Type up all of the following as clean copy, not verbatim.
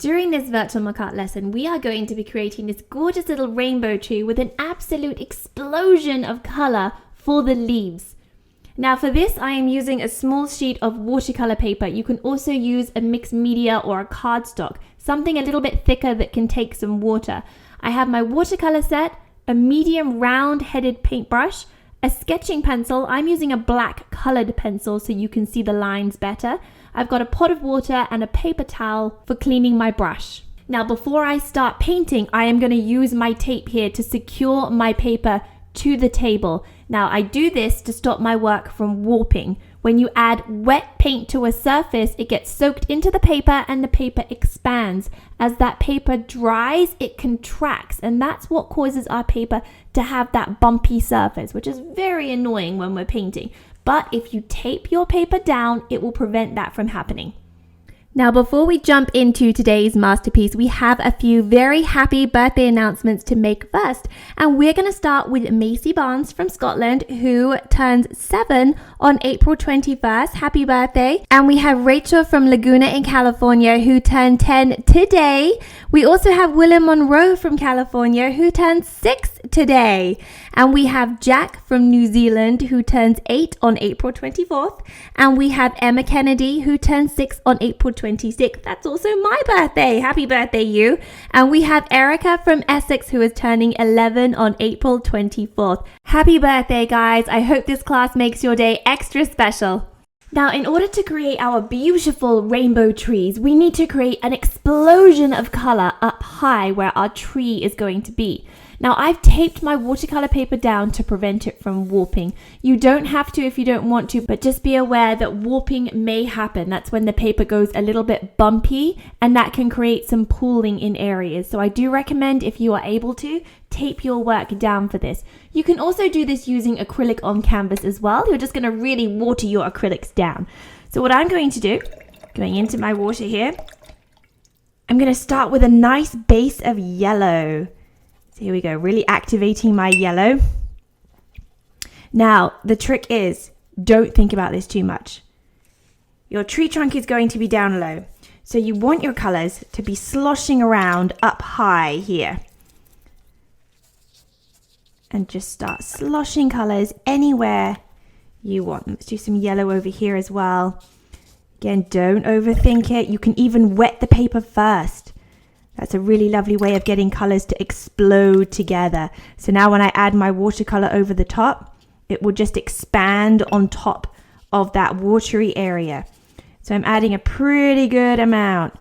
During this Virtual McArt lesson, we are going to be creating this gorgeous little rainbow tree with an absolute explosion of color for the leaves. Now for this, I am using a small sheet of watercolor paper. You can also use a mixed media or a cardstock, something a little bit thicker that can take some water. I have my watercolor set, a medium round-headed paintbrush, a sketching pencil. I'm using a black colored pencil so you can see the lines better. I've got a pot of water and a paper towel for cleaning my brush. Now before I start painting, I am going to use my tape here to secure my paper to the table. Now I do this to stop my work from warping. When you add wet paint to a surface, it gets soaked into the paper and the paper expands. As that paper dries, it contracts, and that's what causes our paper to have that bumpy surface, which is very annoying when we're painting. But if you tape your paper down, it will prevent that from happening. Now, before we jump into today's masterpiece, we have a few very happy birthday announcements to make first. And we're going to start with Macy Barnes from Scotland, who turns 7 on April 21st. Happy birthday. And we have Rachel from Laguna in California, who turned 10 today. We also have Willem Monroe from California, who turns 6 today. And we have Jack from New Zealand, who turns 8 on April 24th. And we have Emma Kennedy, who turns 6 on April 26th. That's also my birthday. Happy birthday, you. And we have Erica from Essex, who is turning 11 on April 24th. Happy birthday, guys. I hope this class makes your day extra special. Now, in order to create our beautiful rainbow trees, we need to create an explosion of color up high where our tree is going to be. Now, I've taped my watercolor paper down to prevent it from warping. You don't have to if you don't want to, but just be aware that warping may happen. That's when the paper goes a little bit bumpy, and that can create some pooling in areas. So I do recommend, if you are able to, tape your work down for this. You can also do this using acrylic on canvas as well. You're just going to really water your acrylics down. So what I'm going to do, going into my water here, I'm going to start with a nice base of yellow. So here we go, really activating my yellow. Now, the trick is, don't think about this too much. Your tree trunk is going to be down low. So you want your colors to be sloshing around up high here. And just start sloshing colors anywhere you want. Let's do some yellow over here as well. Again, don't overthink it. You can even wet the paper first. That's a really lovely way of getting colors to explode together. So now when I add my watercolor over the top, it will just expand on top of that watery area. So I'm adding a pretty good amount.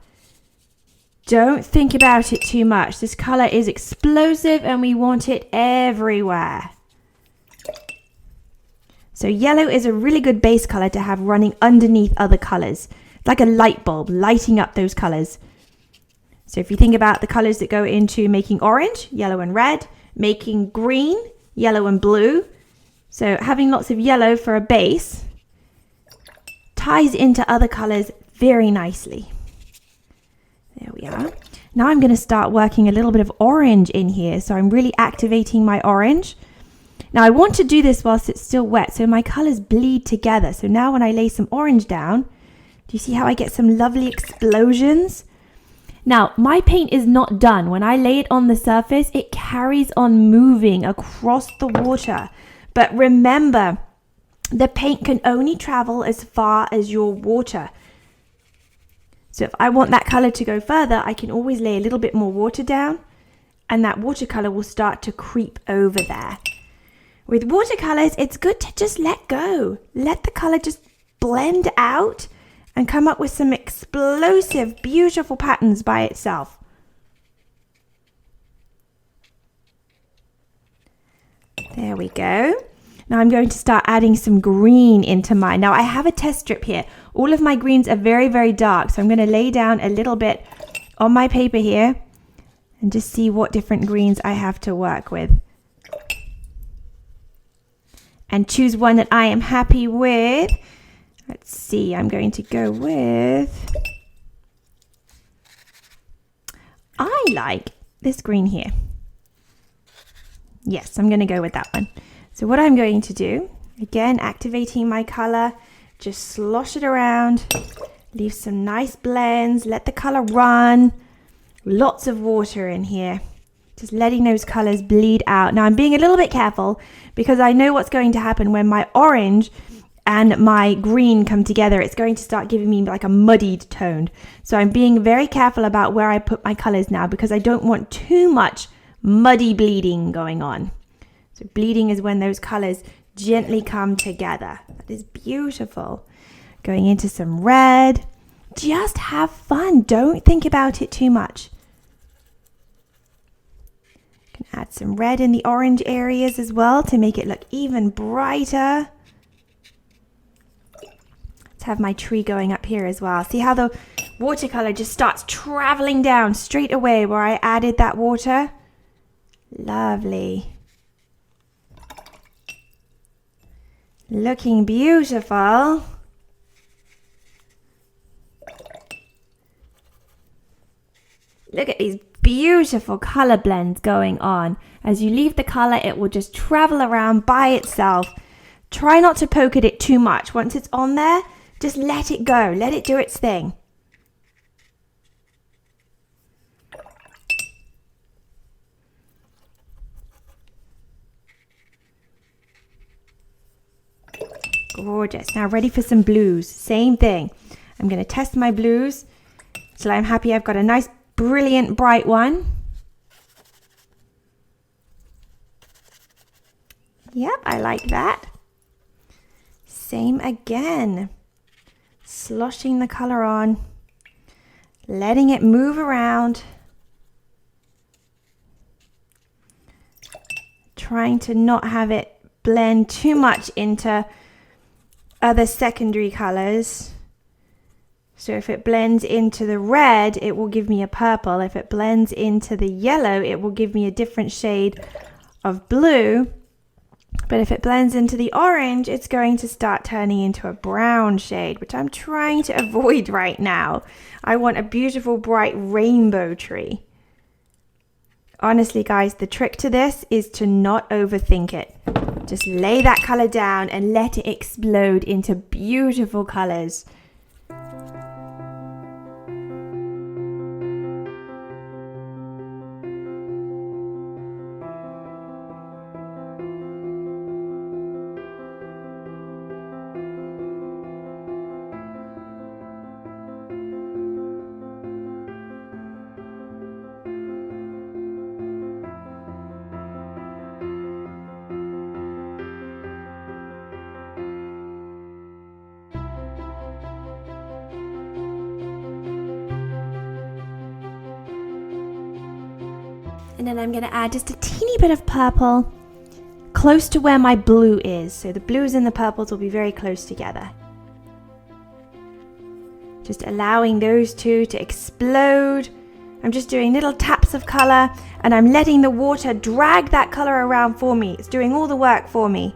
Don't think about it too much. This color is explosive and we want it everywhere. So yellow is a really good base color to have running underneath other colors. It's like a light bulb, lighting up those colors. So if you think about the colors that go into making orange, yellow and red, making green, yellow and blue. So having lots of yellow for a base ties into other colors very nicely. There we are. Now I'm going to start working a little bit of orange in here. So I'm really activating my orange. Now I want to do this whilst it's still wet, so my colors bleed together. So now when I lay some orange down, do you see how I get some lovely explosions? Now, my paint is not done. When I lay it on the surface, it carries on moving across the water. But remember, the paint can only travel as far as your water. So if I want that color to go further, I can always lay a little bit more water down, and that watercolor will start to creep over there. With watercolors, it's good to just let go. Let the color just blend out and come up with some explosive, beautiful patterns by itself. There we go. Now I'm going to start adding some green into mine. Now I have a test strip here. All of my greens are very, very dark. So I'm going to lay down a little bit on my paper here and just see what different greens I have to work with. And choose one that I am happy with. Let's see, I'm going to go with, I like this green here. Yes, I'm going to go with that one. So what I'm going to do, again, activating my color, just slosh it around, leave some nice blends, let the color run. Lots of water in here. Just letting those colors bleed out. Now I'm being a little bit careful because I know what's going to happen when my orange and my green come together. It's going to start giving me like a muddied tone. So I'm being very careful about where I put my colors now because I don't want too much muddy bleeding going on. So bleeding is when those colors gently come together. That is beautiful. Going into some red. Just have fun. Don't think about it too much. Can add some red in the orange areas as well to make it look even brighter. Let's have my tree going up here as well. See how the watercolor just starts traveling down straight away where I added that water? Lovely. Looking beautiful. Look at these beautiful color blends going on. As you leave the color, it will just travel around by itself. Try not to poke at it too much. Once it's on there, just let it go. Let it do its thing. Gorgeous. Now ready for some blues. Same thing. I'm going to test my blues till I'm happy I've got a nice, brilliant, bright one. Yep, I like that. Same again. Sloshing the color on. Letting it move around. Trying to not have it blend too much into other secondary colors. So if it blends into the red, it will give me a purple. If it blends into the yellow, it will give me a different shade of blue. But if it blends into the orange, it's going to start turning into a brown shade, which I'm trying to avoid right now. I want a beautiful, bright rainbow tree. Honestly, guys, the trick to this is to not overthink it. Just lay that color down and let it explode into beautiful colors. And then I'm going to add just a teeny bit of purple close to where my blue is. So the blues and the purples will be very close together. Just allowing those two to explode. I'm just doing little taps of color and I'm letting the water drag that color around for me. It's doing all the work for me.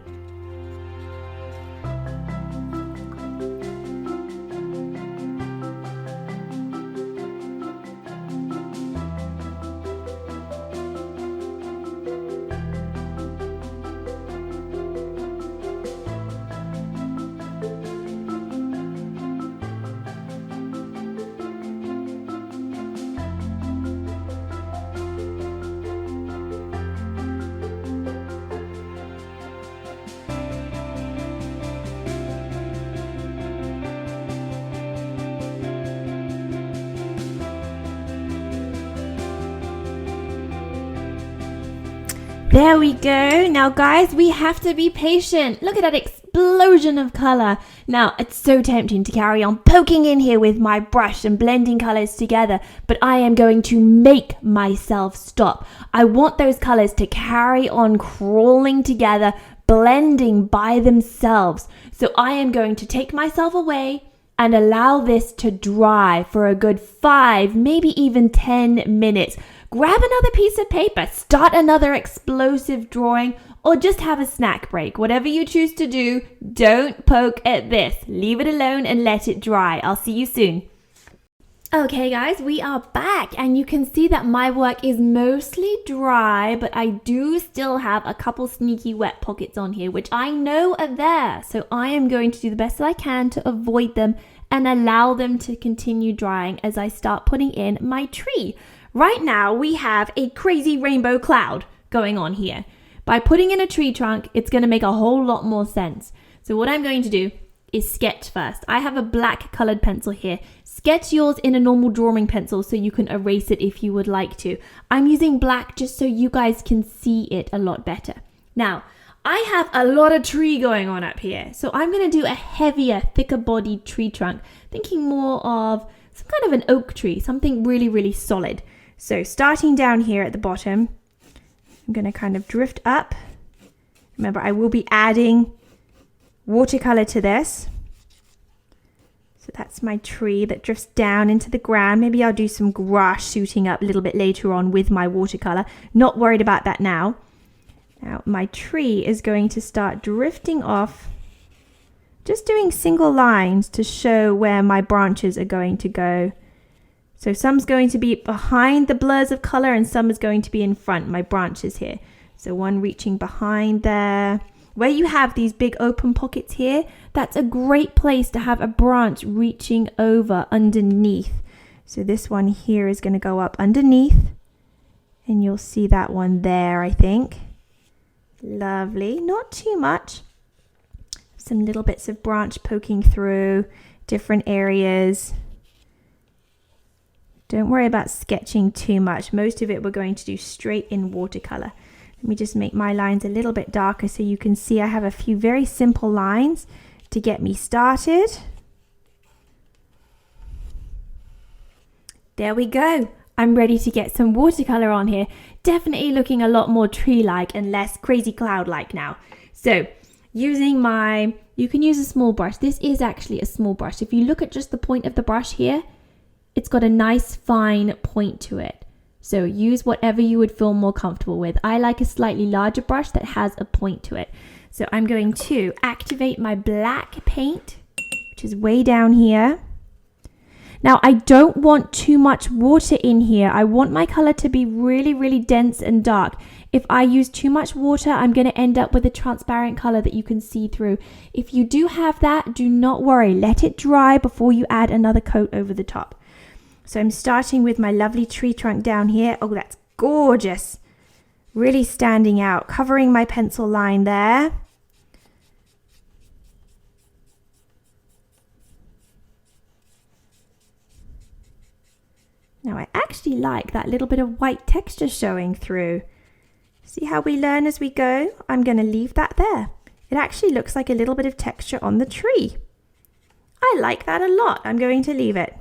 There we go. Now guys, we have to be patient. Look at that explosion of color. Now, it's so tempting to carry on poking in here with my brush and blending colors together, but I am going to make myself stop. I want those colors to carry on crawling together, blending by themselves. So I am going to take myself away and allow this to dry for a good 5, maybe even 10 minutes. Grab another piece of paper, start another explosive drawing, or just have a snack break. Whatever you choose to do, don't poke at this. Leave it alone and let it dry. I'll see you soon. Okay guys, we are back and you can see that my work is mostly dry, but I do still have a couple sneaky wet pockets on here, which I know are there. So I am going to do the best that I can to avoid them and allow them to continue drying as I start putting in my tree. right now we have a crazy rainbow cloud going on here. By putting in a tree trunk, it's going to make a whole lot more sense. So what I'm going to do is sketch first. I have a black colored pencil here. Sketch yours in a normal drawing pencil so you can erase it if you would like to. I'm using black just so you guys can see it a lot better. Now, I have a lot of tree going on up here. So I'm going to do a heavier, thicker bodied tree trunk, thinking more of some kind of an oak tree, something really, really solid. So starting down here at the bottom, I'm going to kind of drift up. Remember, I will be adding watercolor to this. So that's my tree that drifts down into the ground. Maybe I'll do some grass shooting up a little bit later on with my watercolor. Not worried about that now. Now my tree is going to start drifting off, just doing single lines to show where my branches are going to go. So some's going to be behind the blurs of color and some is going to be in front, my branches here. So one reaching behind there. Where you have these big open pockets here, that's a great place to have a branch reaching over underneath. So this one here is going to go up underneath and you'll see that one there, I think. Lovely, not too much. Some little bits of branch poking through different areas. Don't worry about sketching too much. Most of it we're going to do straight in watercolor. Let me just make my lines a little bit darker so you can see I have a few very simple lines to get me started. There we go. I'm ready to get some watercolor on here. Definitely looking a lot more tree-like and less crazy cloud-like now. So using you can use a small brush. This is actually a small brush. If you look at just the point of the brush here, it's got a nice fine point to it. So use whatever you would feel more comfortable with. I like a slightly larger brush that has a point to it. So I'm going to activate my black paint, which is way down here. Now I don't want too much water in here. I want my color to be really, really dense and dark. If I use too much water, I'm going to end up with a transparent color that you can see through. If you do have that, do not worry. Let it dry before you add another coat over the top. So I'm starting with my lovely tree trunk down here. Oh, that's gorgeous. Really standing out, covering my pencil line there. Now I actually like that little bit of white texture showing through. See how we learn as we go? I'm going to leave that there. It actually looks like a little bit of texture on the tree. I like that a lot. I'm going to leave it.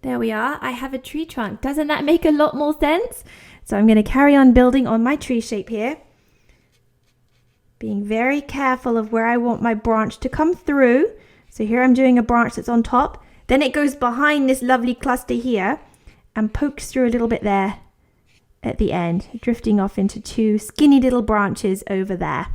There we are. I have a tree trunk. Doesn't that make a lot more sense? So I'm going to carry on building on my tree shape here. Being very careful of where I want my branch to come through. So here I'm doing a branch that's on top. Then it goes behind this lovely cluster here and pokes through a little bit there at the end, drifting off into two skinny little branches over there.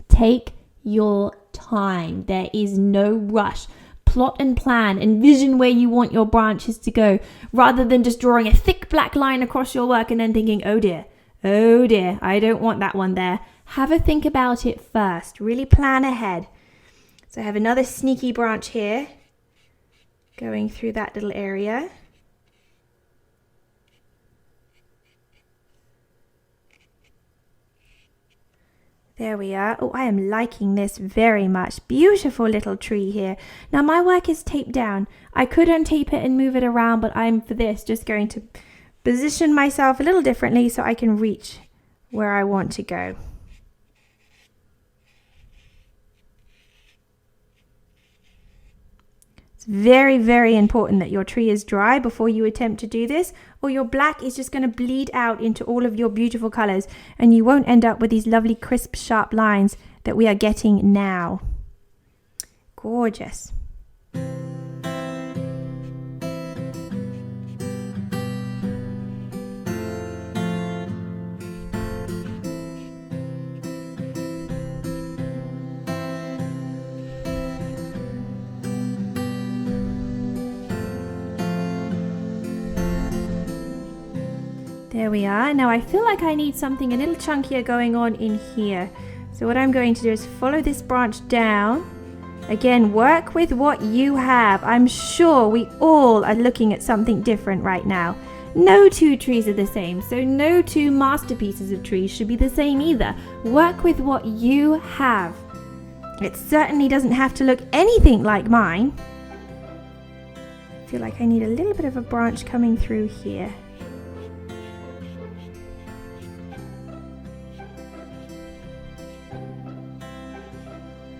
Take your time. There is no rush. Plot and plan, envision where you want your branches to go, rather than just drawing a thick black line across your work and then thinking, oh dear, I don't want that one there. Have a think about it first. Really plan ahead. So I have another sneaky branch here going through that little area. There we are. Oh, I am liking this very much. Beautiful little tree here. Now my work is taped down. I could untape it and move it around, but I'm for this just going to position myself a little differently so I can reach where I want to go. It's very, very important that your tree is dry before you attempt to do this, or your black is just going to bleed out into all of your beautiful colors and you won't end up with these lovely crisp, sharp lines that we are getting now. Gorgeous. There we are. Now I feel like I need something a little chunkier going on in here. So what I'm going to do is follow this branch down Again, work with what you have. I'm sure we all are looking at something different right now. No two trees are the same, so no two masterpieces of trees should be the same either. Work with what you have. It certainly doesn't have to look anything like mine. I feel like I need a little bit of a branch coming through here.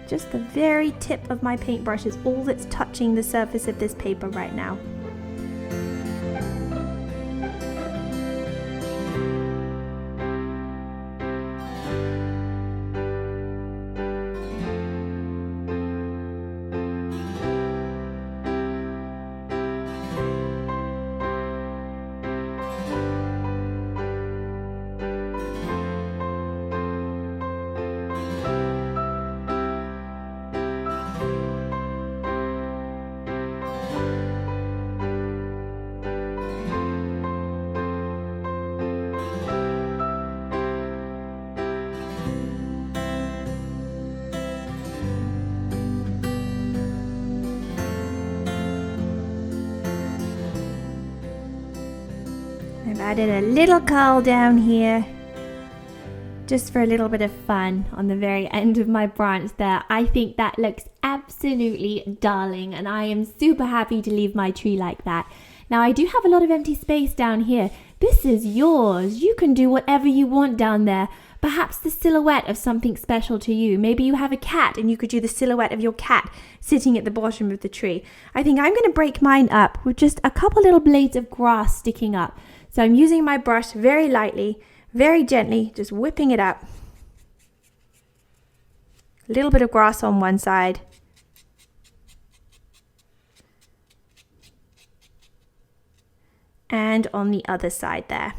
Just the very tip of my paintbrush is all that's touching the surface of this paper right now. I've added a little curl down here, just for a little bit of fun on the very end of my branch there. I think that looks absolutely darling, and I am super happy to leave my tree like that. Now I do have a lot of empty space down here. This is yours. You can do whatever you want down there. Perhaps the silhouette of something special to you. Maybe you have a cat and you could do the silhouette of your cat sitting at the bottom of the tree. I think I'm going to break mine up with just a couple little blades of grass sticking up. So I'm using my brush very lightly, very gently, just whipping it up. A little bit of grass on one side. And on the other side there.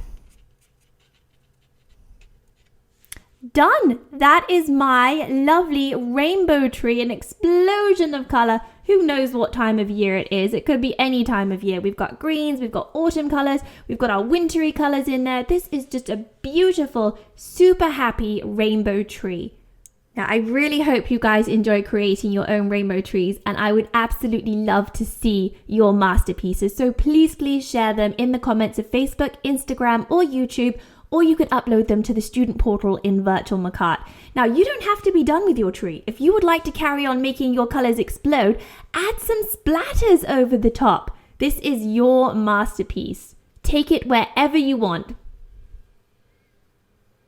Done! That is my lovely rainbow tree, an explosion of color. Who knows what time of year it is? It could be any time of year. We've got greens, we've got autumn colors, we've got our wintry colors in there. This is just a beautiful, super happy rainbow tree. Now, I really hope you guys enjoy creating your own rainbow trees, and I would absolutely love to see your masterpieces. So please share them in the comments of Facebook, Instagram, or YouTube, or you could upload them to the student portal in Virtual McArt. Now, you don't have to be done with your tree. If you would like to carry on making your colors explode, add some splatters over the top. This is your masterpiece. Take it wherever you want.